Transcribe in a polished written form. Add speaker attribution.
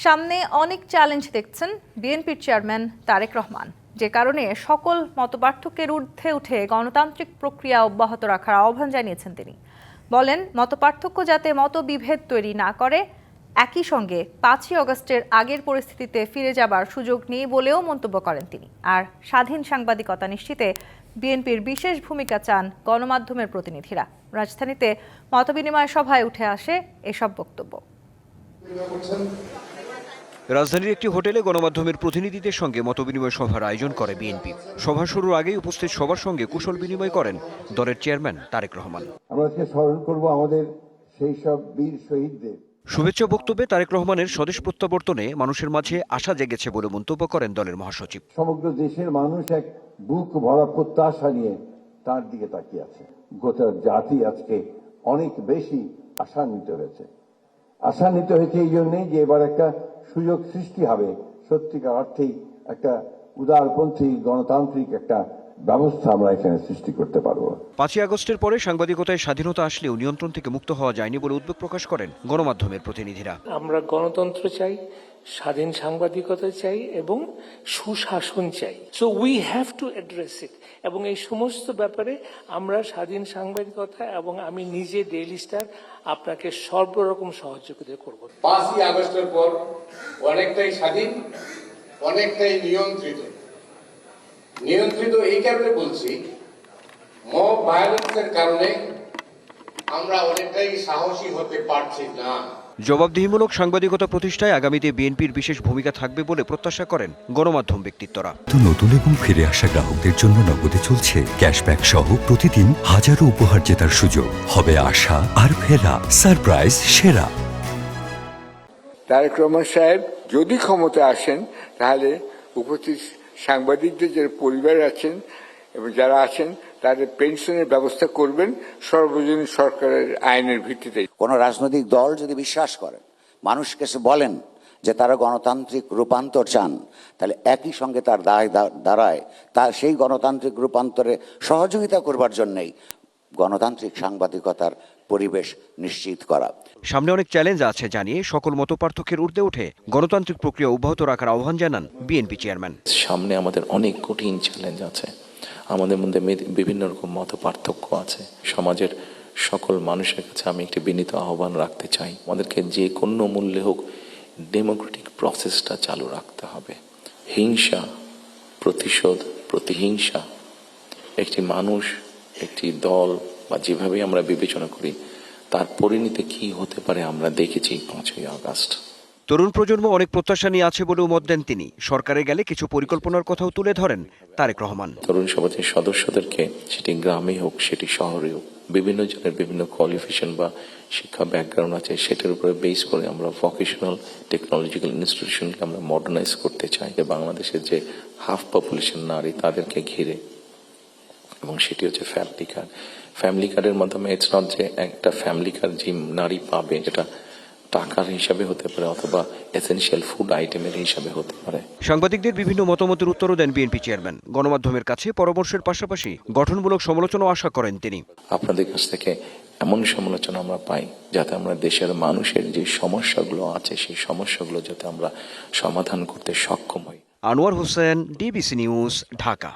Speaker 1: সামনে অনেক চ্যালেঞ্জ দেখছেন বিএনপির চেয়ারম্যান তারেক রহমান, যে কারণে সকল মতপার্থক্যের ঊর্ধ্বে উঠে গণতান্ত্রিক প্রক্রিয়া অব্যাহত রাখার আহ্বান জানিয়েছেন তিনি। বলেন, মতপার্থক্য যাতে মতবিভেদ তৈরি না করে, একই সঙ্গে 5ই আগস্টের আগের পরিস্থিতিতে ফিরে যাবার সুযোগ নেই বলেও মন্তব্য করেন তিনি। আর স্বাধীন সাংবাদিকতা নিশ্চিতে বিএনপির বিশেষ ভূমিকা চান গণমাধ্যমের প্রতিনিধিরা। রাজধানীতে মতবিনিময় সভায় উঠে আসে এসব বক্তব্য।
Speaker 2: রাজধানীর একটি হোটেলে গণমাধ্যমের প্রতিনিধিদের সঙ্গে মতবিনিময় সভার আয়োজন করে বিএনপি। সভা শুরুর আগেই উপস্থিত সবার সঙ্গে কুশল বিনিময় করেন দলের চেয়ারম্যান তারেক রহমান।
Speaker 3: আমরা আজকে স্মরণ করব আমাদের সেই সব বীর শহীদদের।
Speaker 2: শুভেচ্ছা বক্তব্যে তারেক রহমানের স্বদেশ প্রত্যাবর্তনে মানুষের মাঝে আশা জেগেছে বলে মন্তব্য করেন দলের মহাসচিব।
Speaker 3: সমগ্র দেশের মানুষ এক বুক ভরা প্রত্যাশা নিয়ে তার দিকে তাকিয়ে আছে। গোটা জাতি আজকে অনেক বেশি আশান্বিত হয়েছে। আশান্বিত হয়েছে এই জন্যই যে এবার একটা সুযোগ সৃষ্টি হবে, সত্যিকার অর্থেই একটা উদারপন্থী গণতান্ত্রিক একটা ব্যবস্থা আমরা এখানে সৃষ্টি করতে পারবো।
Speaker 2: 5ই আগস্টের পরে সাংবাদিকতায় স্বাধীনতা আসলেও নিয়ন্ত্রণ থেকে মুক্ত হওয়া যায়নি বলে উদ্বেগ প্রকাশ করেন গণমাধ্যমের প্রতিনিধিরা।
Speaker 4: আমরা গণতন্ত্র চাই, স্বাধীন সাংবাদিকতা চাই এবং সুশাসন চাই। So we have to address ইট। এবং এই সমস্ত ব্যাপারে আমরা স্বাধীন সাংবাদিকতা এবং আমি নিজে ডেইলি স্টার আপনাকে সর্বরকম সহযোগিতা করব।
Speaker 5: 5ই আগস্টের পর অনেকটাই স্বাধীন, অনেকটাই নিয়ন্ত্রিত এই কারণে বলছি, মব ভায়োলেন্সের কারণে আমরা অনেকটাই সাহসী হতে পারছি না।
Speaker 2: জবাবদিহিমূলক সাংবাদিকতা প্রতিষ্ঠায় আগামীতে বিএনপির বিশেষ ভূমিকা থাকবে বলে প্রত্যাশা করেন গণমাধ্যম ব্যক্তিত্বরা।
Speaker 6: নতুন এবং ফিরে আসা গ্রাহকদের জন্য নগদে চলছে ক্যাশব্যাক সহ প্রতিদিন হাজারো উপহার জেতার সুযোগ। হবে আশা আর ফেরা, সারপ্রাইজ সেরা।
Speaker 7: তারেক রহমান সাহেব যদি ক্ষমতা আসেন, তাহলে উপস্থিত সাংবাদিকদের যারা পরিবার আছেন এবং যারা আছেন তাদের পেনশনের ব্যবস্থা করবেন সর্বজনীন সরকারের আইনের ভিত্তিতে।
Speaker 8: কোনো রাজনৈতিক দল যদি বিশ্বাস করেন, মানুষকে বলেন যে তারা গণতান্ত্রিক রূপান্তর চান, তাহলে একই সঙ্গে তার দায় দাঁড়ায় তার সেই গণতান্ত্রিক রূপান্তরে সহযোগিতা করবার জন্যই গণতান্ত্রিক সাংবাদিকতার পরিবেশ নিশ্চিত করা।
Speaker 2: সামনে অনেক চ্যালেঞ্জ আছে জানিয়ে সকল মতপার্থক্যের ঊর্ধ্বে উঠে গণতান্ত্রিক প্রক্রিয়া অব্যাহত রাখার আহ্বান জানান বিএনপি চেয়ারম্যান।
Speaker 4: সামনে আমাদের অনেক কঠিন চ্যালেঞ্জ আছে, আমাদের মধ্যে বিভিন্ন রকম মত পার্থক্য আছে। সমাজের সকল মানুষের কাছে আমি একটি বিনীত আহ্বান রাখতে চাই, আমাদেরকে যে কোনো মূল্যে হোক ডেমোক্রেটিক প্রসেসটা চালু রাখতে হবে। হিংসা, প্রতিশোধ, প্রতিহিংসা একটি মানুষ, একটি দল বা যেভাবেই আমরা বিবেচনা করি তার পরিণতি কি হতে পারে আমরা দেখেছি 5ই আগস্ট।
Speaker 2: তরুণ প্রজন্ম অনেক প্রত্যাশা নিয়ে আছে বলেও মত দেন তিনি। সরকারে গেলে কিছু পরিকল্পনার কথাও তুলে ধরেন তারেক রহমান।
Speaker 4: তরুণ সমাজের সদস্যদেরকে, সেটি গ্রামে হোক সেটি শহরে হোক, বিভিন্ন জনের বিভিন্ন কোয়ালিফিকেশন বা শিক্ষা ব্যাকগ্রাউন্ড আছে, সেটার উপরে বেস করে আমরা ভোকেশনাল টেকনোলজিক্যাল ইনস্টিটিউশনকে আমরা মডার্নাইজ করতে চাই। বাংলাদেশের যে হাফ পপুলেশন নারী, তাদেরকে ঘিরে, এবং সেটি হচ্ছে ফ্যামিলি কার্ড। ফ্যামিলি কার্ডের মাধ্যমে ইটস নট যে একটা ফ্যামিলি কার্ড যে নারী পাবে যেটা টাকার হিসাবে হতে পারে অথবা এসেনশিয়াল ফুড আইটেমের হিসাবে হতে পারে।
Speaker 2: সাংবাদিকদের বিভিন্ন মতামতের উত্তরও দেন বিএনপি চেয়ারম্যান। গণমাধ্যমের কাছে পরামর্শের পাশাপাশি গঠনমূলক সমালোচনাও আশা করেন তিনি।
Speaker 4: আপনাদের কাছ থেকে এমন সমালোচনা আমরা পাই যাতে আমরা দেশের মানুষের যে সমস্যাগুলো আছে সেই সমস্যাগুলো যাতে আমরা সমাধান করতে সক্ষম হই।
Speaker 2: Anwar Hossain, DBC news, Dhaka.